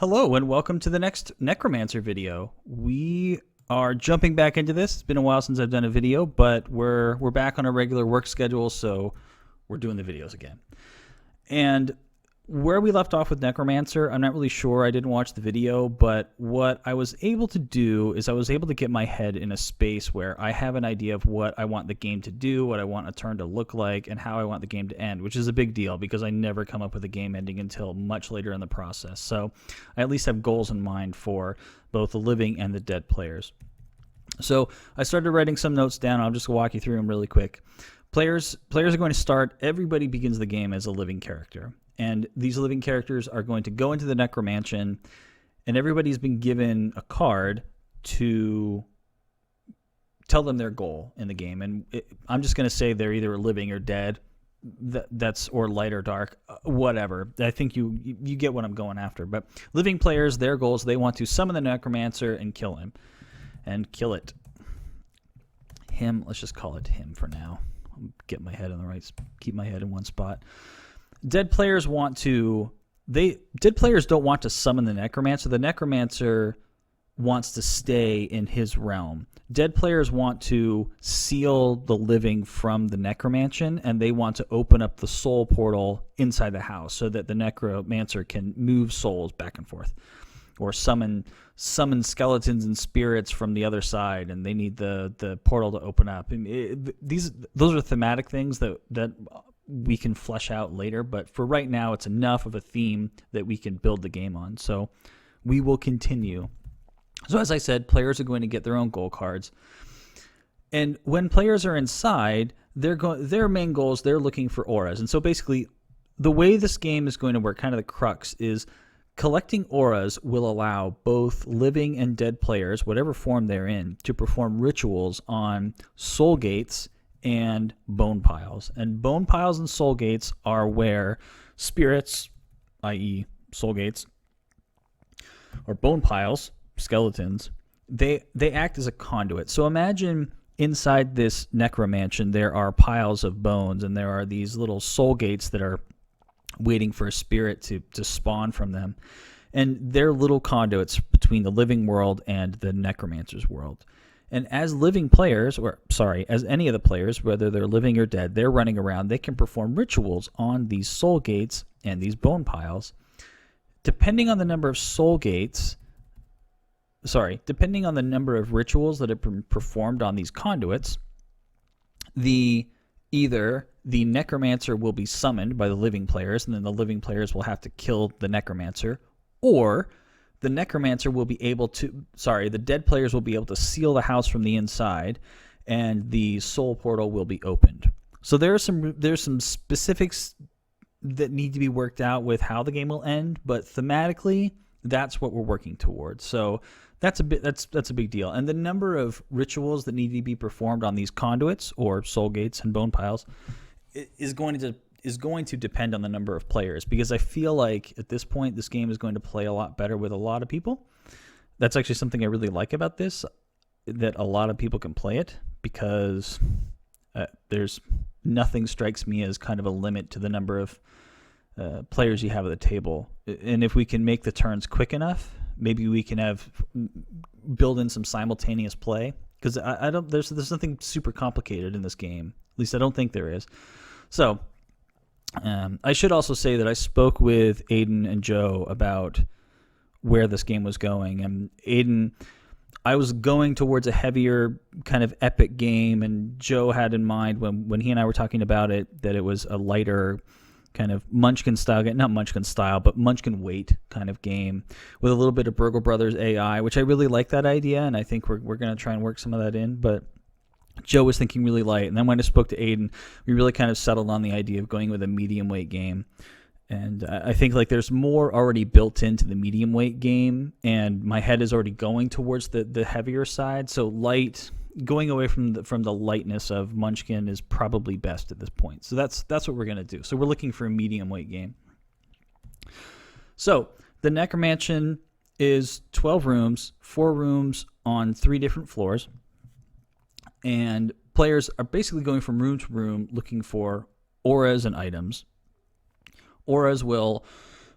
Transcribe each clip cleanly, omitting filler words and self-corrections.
Hello and welcome to the next Necromancer video. We are jumping back into this. It's been a while since I've done a video, but we're back on a regular work schedule, so we're doing the videos again. And where we left off with Necromancer, I'm not really sure. I didn't watch the video, but what I was able to do is I was able to get my head in a space where I have an idea of what I want the game to do, what I want a turn to look like, and how I want the game to end, which is a big deal because I never come up with a game ending until much later in the process. So I at least have goals in mind for both the living and the dead players. So I started writing some notes down. I'll just walk you through them really quick. Players are going to start. Everybody begins the game as a living character. And these living characters are going to go into the NecroMansion, and everybody's been given a card to tell them their goal in the game. And I'm just going to say they're either living or dead. That's or light or dark, whatever. I think you get what I'm going after. But living players, their goals, they want to summon the Necromancer and kill him. And kill it. Him, let's just call it him for now. Get my head in the right, keep my head in one spot. Dead players dead players don't want to summon the Necromancer. The Necromancer wants to stay in his realm. Dead players want to seal the living from the NecroMansion, and they want to open up the soul portal inside the house so that the Necromancer can move souls back and forth, or summon skeletons and spirits from the other side, and they need the portal to open up. And those are thematic things that we can flesh out later, but for right now, it's enough of a theme that we can build the game on. So we will continue. So as I said, players are going to get their own goal cards, and when players are inside, their main goals, they're looking for auras. And so basically, the way this game is going to work, kind of the crux, is collecting auras will allow both living and dead players, whatever form they're in, to perform rituals on soul gates and bone piles. And bone piles and soul gates are where spirits, i.e. soul gates, or bone piles, skeletons, they act as a conduit. So imagine inside this NecroMansion there are piles of bones, and there are these little soul gates that are waiting for a spirit to spawn from them. And they're little conduits between the living world and the Necromancer's world. And as living players, as any of the players, whether they're living or dead, they're running around, they can perform rituals on these soul gates and these bone piles. Depending on the number of depending on the number of rituals that have been performed on these conduits, either the Necromancer will be summoned by the living players, and then the living players will have to kill the Necromancer, or the Necromancer will be able to, the dead players will be able to seal the house from the inside, and the soul portal will be opened. So there's some specifics that need to be worked out with how the game will end, but thematically, that's what we're working towards. So that's a big deal. And the number of rituals that need to be performed on these conduits or soul gates and bone piles is going to depend on the number of players, because I feel like at this point this game is going to play a lot better with a lot of people. That's actually something I really like about this, that a lot of people can play it, because there's nothing strikes me as kind of a limit to the number of players you have at the table. And if we can make the turns quick enough, maybe we can build in some simultaneous play, because there's nothing super complicated in this game. At least I don't think there is. So I should also say that I spoke with Aiden and Joe about where this game was going. And Aiden, I was going towards a heavier kind of epic game, and Joe had in mind when he and I were talking about it that it was a lighter kind of Munchkin style, not Munchkin style, but Munchkin weight kind of game with a little bit of Burgle Brothers AI, which I really like that idea, and I think we're going to try and work some of that in. But Joe was thinking really light, and then when I spoke to Aiden, we really kind of settled on the idea of going with a medium weight game. And I think like there's more already built into the medium weight game, and my head is already going towards the heavier side. So light, going away from the lightness of Munchkin is probably best at this point. So that's what we're gonna do. So we're looking for a medium weight game. So the NecroMansion is 12 rooms, 4 rooms on 3 different floors. And players are basically going from room to room looking for auras and items. Auras will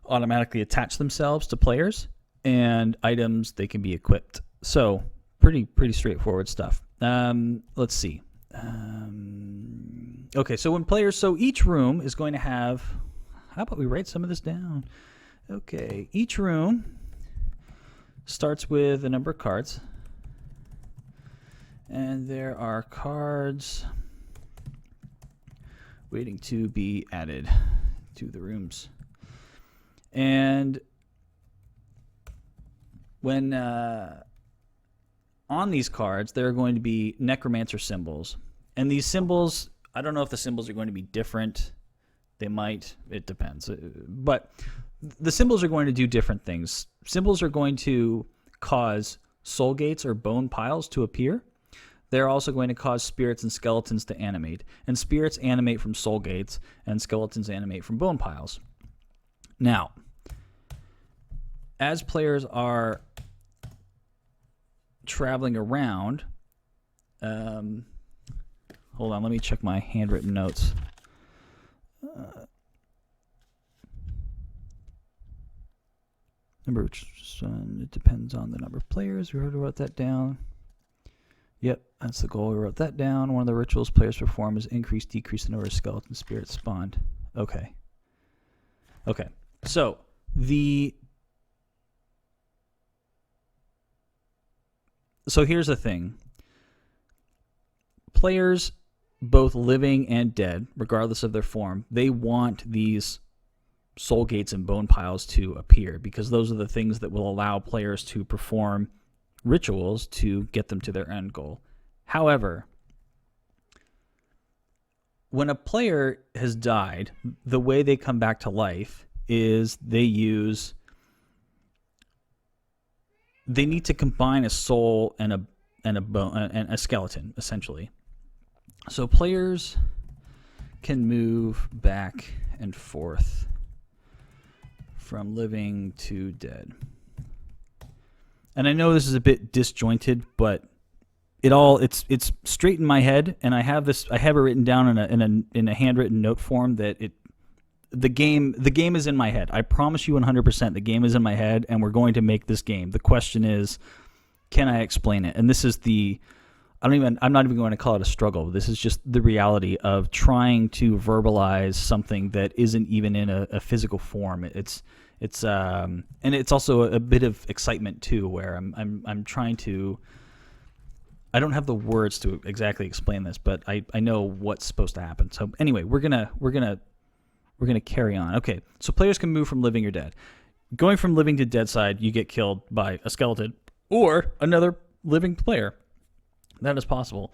automatically attach themselves to players, and items, they can be equipped. So pretty straightforward stuff. Let's see. Okay, so so each room is going to have, how about we write some of this down? Okay, each room starts with a number of cards, and there are cards waiting to be added to the rooms. And when on these cards, there are going to be necromancer symbols. And these symbols, I don't know if the symbols are going to be different. They might. It depends. But the symbols are going to do different things. Symbols are going to cause soul gates or bone piles to appear. They're also going to cause spirits and skeletons to animate. And spirits animate from soul gates, and skeletons animate from bone piles. Now, as players are traveling around, hold on, let me check my handwritten notes. Number it depends on the number of players. We already wrote that down. Yep, that's the goal. We wrote that down. One of the rituals players perform is increase, decrease in order skeleton spirits spawned. Okay. Okay. So here's the thing. Players, both living and dead, regardless of their form, they want these soul gates and bone piles to appear, because those are the things that will allow players to perform rituals to get them to their end goal. However, when a player has died, the way they come back to life is they need to combine a soul and a bone and a skeleton, essentially. So players can move back and forth from living to dead. And I know this is a bit disjointed, but it's straight in my head, and I have it written down in a handwritten note form that the game is in my head. I promise you 100% the game is in my head, and we're going to make this game. The question is, can I explain it? And this is I'm not even going to call it a struggle. This is just the reality of trying to verbalize something that isn't even in a physical form. And it's also a bit of excitement too, where I'm trying to. I don't have the words to exactly explain this, but I know what's supposed to happen. So anyway, we're gonna carry on. Okay, so players can move from living or dead. Going from living to dead side, you get killed by a skeleton or another living player. That is possible.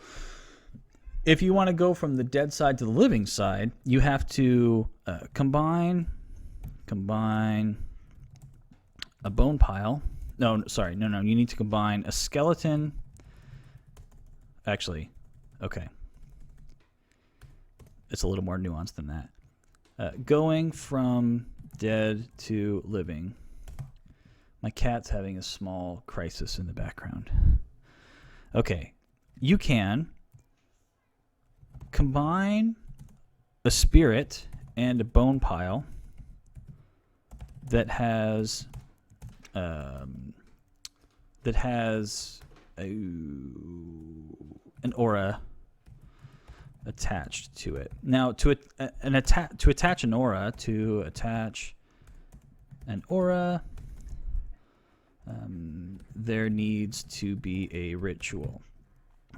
If you want to go from the dead side to the living side, you have to combine a bone pile. No. You need to combine a skeleton. Actually, okay. It's a little more nuanced than that. Going from dead to living. My cat's having a small crisis in the background. Okay. You can combine a spirit and a bone pile that has an aura attached to it. Now, to attach an aura, there needs to be a ritual.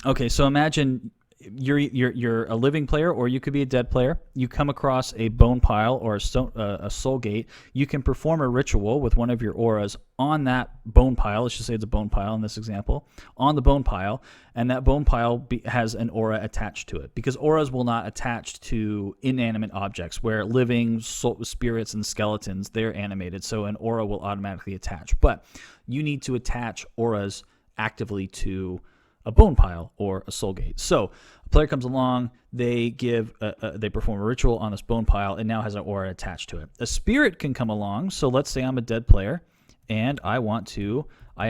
Okay, so imagine you're a living player, or you could be a dead player. You come across a bone pile or a soul gate. You can perform a ritual with one of your auras on that bone pile. Let's just say it's a bone pile in this example. On the bone pile, and that bone pile has an aura attached to it, because auras will not attach to inanimate objects, where living spirits and skeletons, they're animated, so an aura will automatically attach. But you need to attach auras actively to a bone pile or a soul gate. So a player comes along, they perform a ritual on this bone pile, and now has an aura attached to it. A spirit can come along. So let's say I'm a dead player, and I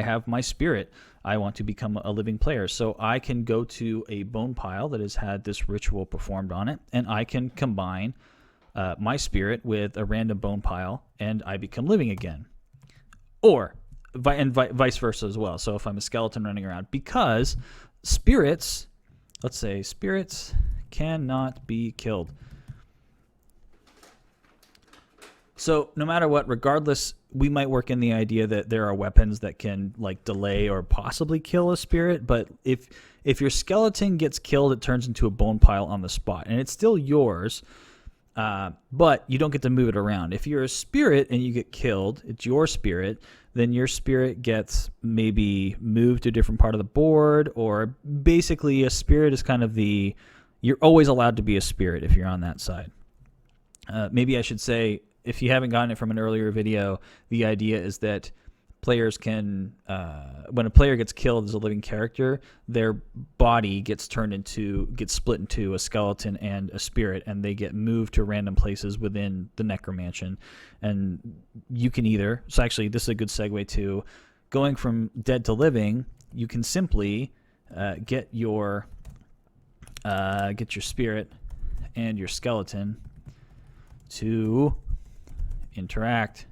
have my spirit. I want to become a living player. So I can go to a bone pile that has had this ritual performed on it, and I can combine my spirit with a random bone pile, and I become living again. Or vice versa as well. So if I'm a skeleton running around, because spirits, let's say spirits cannot be killed. So no matter what, regardless, we might work in the idea that there are weapons that can like delay or possibly kill a spirit. But if your skeleton gets killed, it turns into a bone pile on the spot, and it's still yours. But you don't get to move it around. If you're a spirit and you get killed, it's your spirit, then your spirit gets maybe moved to a different part of the board, or basically a spirit is kind of you're always allowed to be a spirit if you're on that side. Maybe I should say, if you haven't gotten it from an earlier video, the idea is that players can, when a player gets killed as a living character, their body gets split into a skeleton and a spirit, and they get moved to random places within the NecroMansion. And you can either, so actually this is a good segue to going from dead to living. You can simply get your spirit and your skeleton to interact.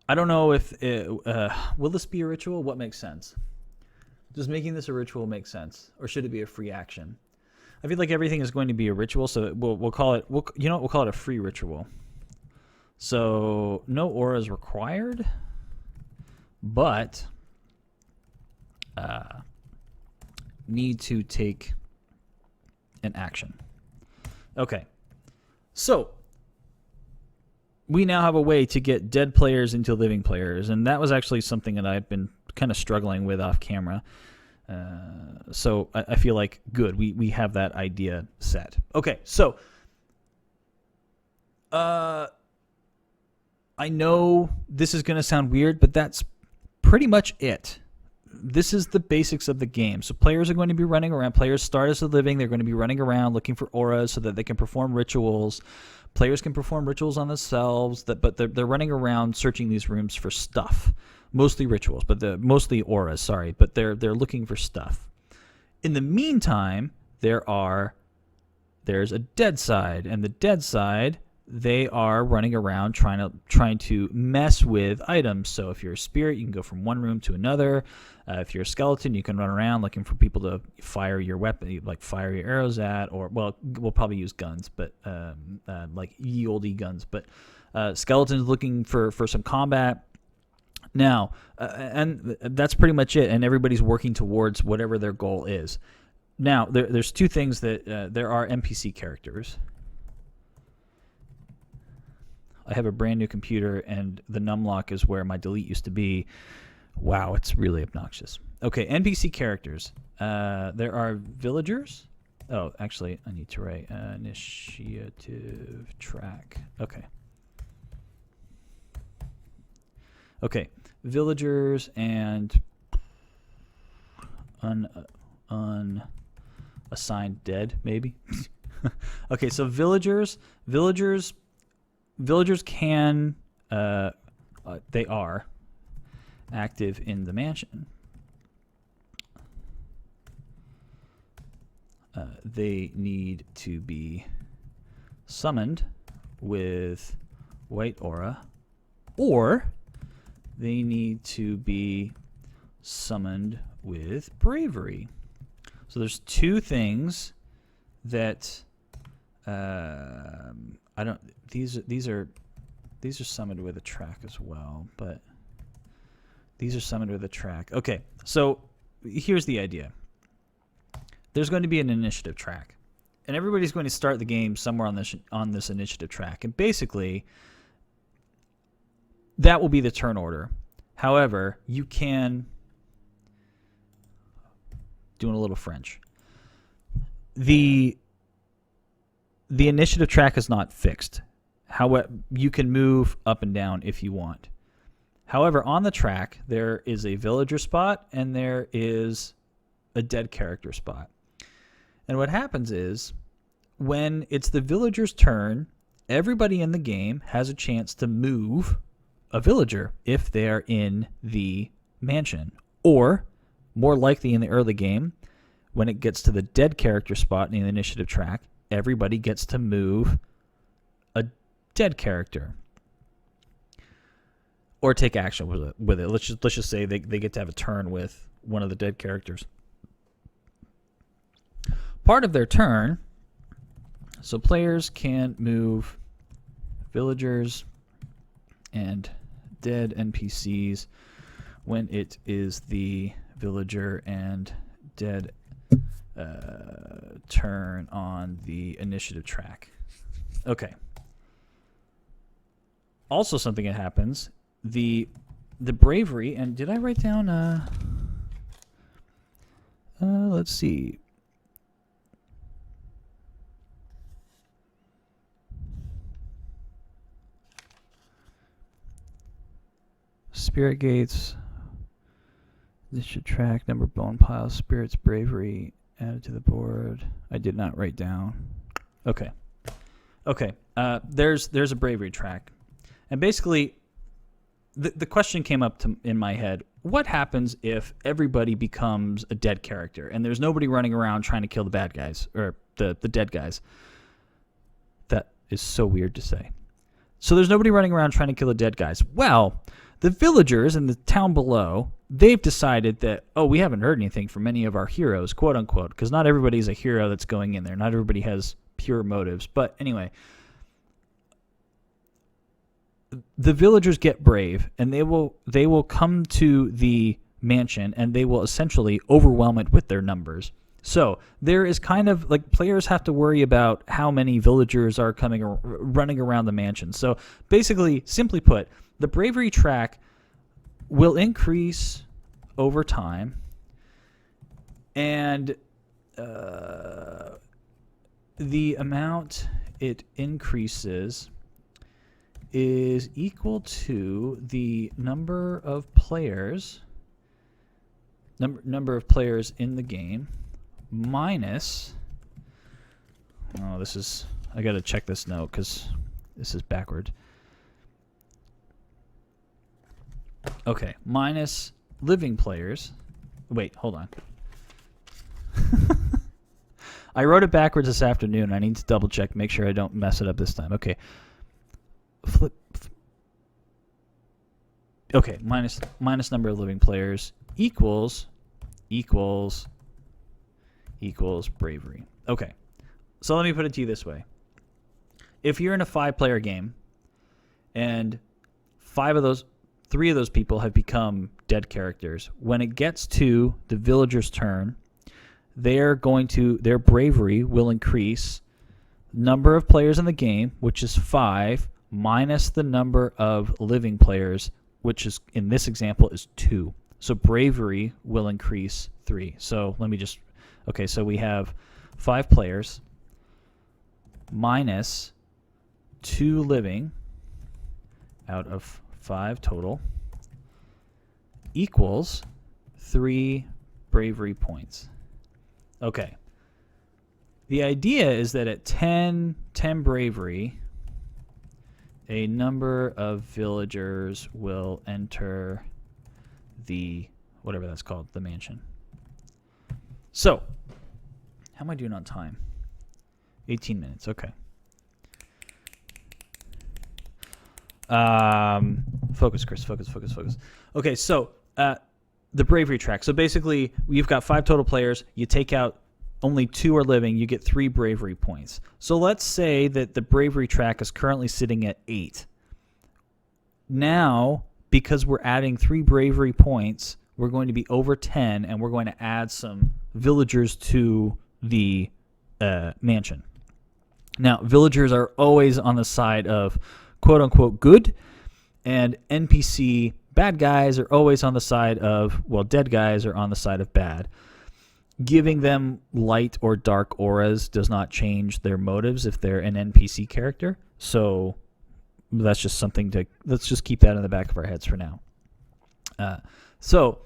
I don't know if will this be a ritual? What makes sense? Does making this a ritual make sense, or should it be a free action? I feel like everything is going to be a ritual, so we'll call it. We'll call it a free ritual. So no auras required, but need to take an action. Okay, so we now have a way to get dead players into living players, and that was actually something that I've been kind of struggling with off camera. So I feel like good. We have that idea set. Okay, so I know this is going to sound weird, but that's pretty much it. This is the basics of the game. So players are going to be running around. Players start as a living. They're going to be running around looking for auras so that they can perform rituals. Players can perform rituals on themselves, but they're running around searching these rooms for stuff. Mostly rituals, but mostly auras, sorry. But they're looking for stuff. In the meantime, there's a dead side, and the dead side, they are running around trying to mess with items. So if you're a spirit, you can go from one room to another. If you're a skeleton, you can run around looking for people to fire your weapon, like fire your arrows at, or well, we'll probably use guns, but like ye olde guns. But skeletons looking for some combat. Now, and that's pretty much it. And everybody's working towards whatever their goal is. Now, there's two things that there are NPC characters. I have a brand new computer, and the numlock is where my delete used to be. Wow, it's really obnoxious. Okay, NPC characters. There are villagers. Oh, actually, I need to write initiative track. Okay. Okay, villagers and unassigned dead, maybe. Okay, so villagers can, they are active in the mansion. They need to be summoned with white aura, or they need to be summoned with bravery. So there's two things that I don't. These are summoned with a track as well, but these are summoned with a track. Okay, so here's the idea. There's going to be an initiative track, and everybody's going to start the game somewhere on this initiative track, and basically that will be the turn order. However, you can, doing a little French, the initiative track is not fixed. However, you can move up and down if you want. However, on the track, there is a villager spot and there is a dead character spot. And what happens is, when it's the villager's turn, everybody in the game has a chance to move a villager if they're in the mansion. Or, more likely in the early game, when it gets to the dead character spot in the initiative track, everybody gets to move a dead character. or take action with it. Let's just say they get to have a turn with one of the dead characters. Part of their turn, so players can move villagers and dead NPCs when it is the villager and dead turn on the initiative track. Okay. Also, something that happens, the bravery, and did I write down? Let's see. Spirit gates. This should track number of bone piles, spirits, bravery added to the board. I did not write down. Okay. There's a bravery track, and basically, the question came up in my head: what happens if everybody becomes a dead character, and there's nobody running around trying to kill the bad guys or the dead guys? That is so weird to say. So there's nobody running around trying to kill the dead guys. Well, the villagers in the town below, they've decided that, oh, we haven't heard anything from any of our heroes, quote unquote, because not everybody's a hero that's going in there. Not everybody has pure motives. But anyway, the villagers get brave, and they will come to the mansion, and they will essentially overwhelm it with their numbers. So there is kind of like players have to worry about how many villagers are running around the mansion. So basically, simply put, the bravery track will increase over time, and the amount it increases is equal to the number of players in the game minus, I got to check this note because this is backward. Okay, minus living players. Wait, hold on. I wrote it backwards this afternoon. I need to double check, make sure I don't mess it up this time. Okay. Okay, minus number of living players equals bravery. Okay. So let me put it to you this way. If you're in a 5-player game and 3 of those people have become dead characters, when it gets to the villager's turn, their bravery will increase. Number of players in the game, which is 5, minus the number of living players, which is, in this example, is 2. So bravery will increase 3. So so we have 5 players minus 2 living out of 5 total equals 3 bravery points. Okay. The idea is that at 10 bravery, a number of villagers will enter the, whatever that's called, the mansion. So, how am I doing on time? 18 minutes, okay. Focus, Chris, focus. Okay, so the bravery track. So basically, you've got 5 total players. You take out only 2 are living. You get 3 bravery points. So let's say that the bravery track is currently sitting at 8. Now, because we're adding 3 bravery points, we're going to be over 10, and we're going to add some villagers to the mansion. Now, villagers are always on the side of quote-unquote good, and NPC bad guys are always on the side of, well, dead guys are on the side of bad. Giving them light or dark auras does not change their motives if they're an NPC character. So that's just something let's just keep that in the back of our heads for now. So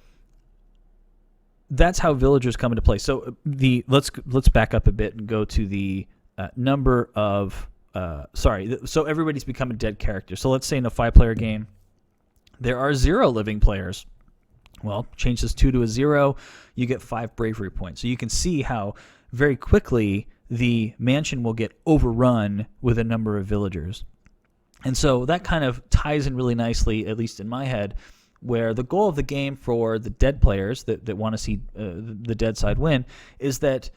that's how villagers come into play. So let's back up a bit and go to the number of so everybody's become a dead character. So let's say in a 5-player game, there are 0 living players. Well, change this 2 to a 0, you get 5 bravery points. So you can see how very quickly the mansion will get overrun with a number of villagers. And so that kind of ties in really nicely, at least in my head, where the goal of the game for the dead players that want to see the dead side win is that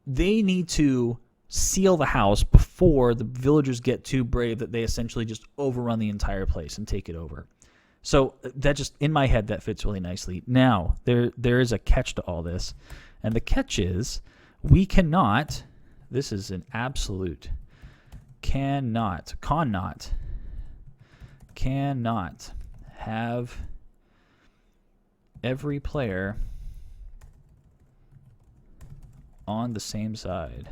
they need to seal the house before the villagers get too brave that they essentially just overrun the entire place and take it over. So that just, in my head, that fits really nicely. Now, there is a catch to all this, and the catch is we cannot, this is an absolute, cannot have every player on the same side.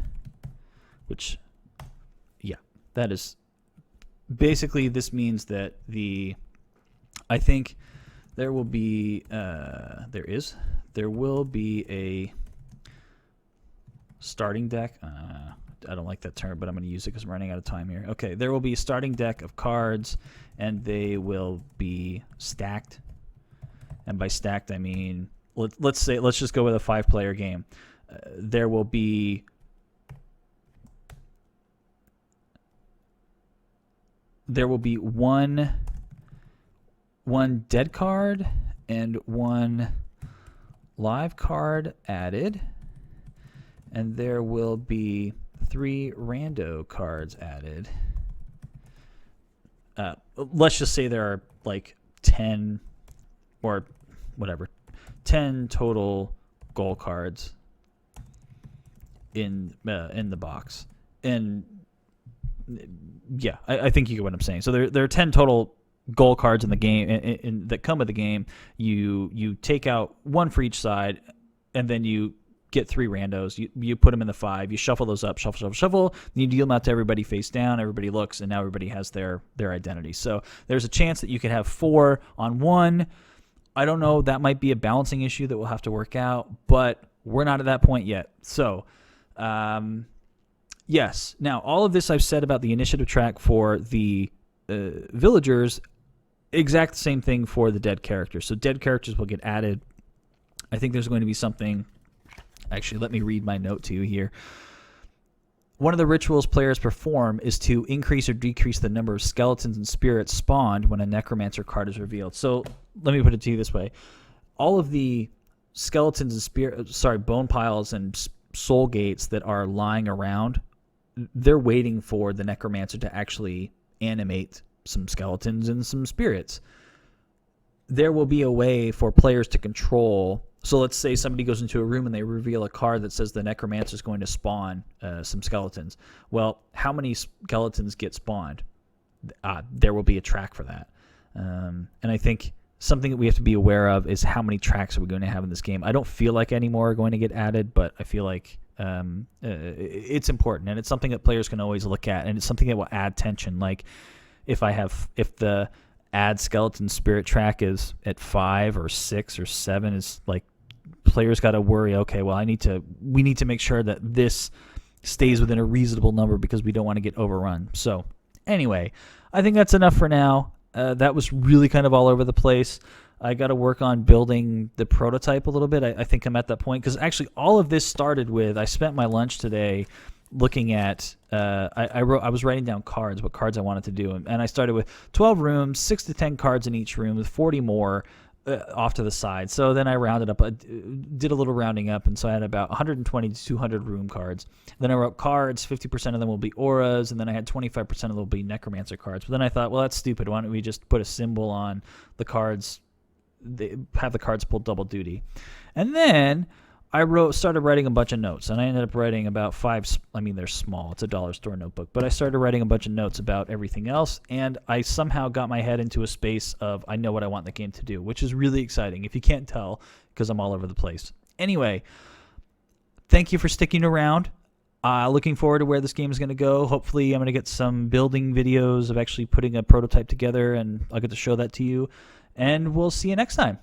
Which, yeah, that is basically, this means that I think there will be there will be a starting deck. I don't like that term, but I'm going to use it because I'm running out of time here. Okay, there will be a starting deck of cards, and they will be stacked. And by stacked, I mean let's just go with a 5-player game. There will be one dead card and one live card added, and there will be 3 rando cards added. Let's just say there are like 10 or whatever, 10 total goal cards in the box. And yeah, I think you get what I'm saying. So there are 10 total goal cards in the game that come with the game. You take out one for each side, and then you get 3 randos. You put them in the 5. You shuffle those up, shuffle. Then you deal them out to everybody face down. Everybody looks, and now everybody has their identity. So there's a chance that you could have 4 on 1. I don't know. That might be a balancing issue that we'll have to work out, but we're not at that point yet. So, yes. Now, all of this I've said about the initiative track for the villagers, exact same thing for the dead characters. So dead characters will get added. I think there's going to be something. Actually, let me read my note to you here. One of the rituals players perform is to increase or decrease the number of skeletons and spirits spawned when a necromancer card is revealed. So let me put it to you this way. All of the skeletons and bone piles and soul gates that are lying around, they're waiting for the necromancer to actually animate some skeletons and some spirits. There will be a way for players to control. So let's say somebody goes into a room and they reveal a card that says the necromancer is going to spawn some skeletons. Well, how many skeletons get spawned? There will be a track for that. And I think something that we have to be aware of is how many tracks are we going to have in this game. I don't feel like any more are going to get added, but I feel like it's important, and it's something that players can always look at, and it's something that will add tension. Like if the add skeleton spirit track is at 5 or 6 or 7, is like players got to worry, okay, well we need to make sure that this stays within a reasonable number because we don't want to get overrun. So anyway, I think that's enough for now. That was really kind of all over the place. I got to work on building the prototype a little bit. I think I'm at that point because actually all of this started with, I spent my lunch today looking at, I was writing down cards, what cards I wanted to do. And I started with 12 rooms, 6 to 10 cards in each room with 40 more off to the side. So then I rounded up, did a little rounding up. And so I had about 120 to 200 room cards. Then I wrote cards, 50% of them will be auras. And then I had 25% of them will be necromancer cards. But then I thought, well, that's stupid. Why don't we just put a symbol on the cards, have the cards pull double duty? And then I started writing a bunch of notes, and I ended up writing about 5. I mean, they're small. It's a dollar store notebook, but I started writing a bunch of notes about everything else, and I somehow got my head into a space of I know what I want the game to do, which is really exciting, if you can't tell, because I'm all over the place. Anyway, thank you for sticking around. Looking forward to where this game is going to go. Hopefully, I'm going to get some building videos of actually putting a prototype together, and I'll get to show that to you, and we'll see you next time.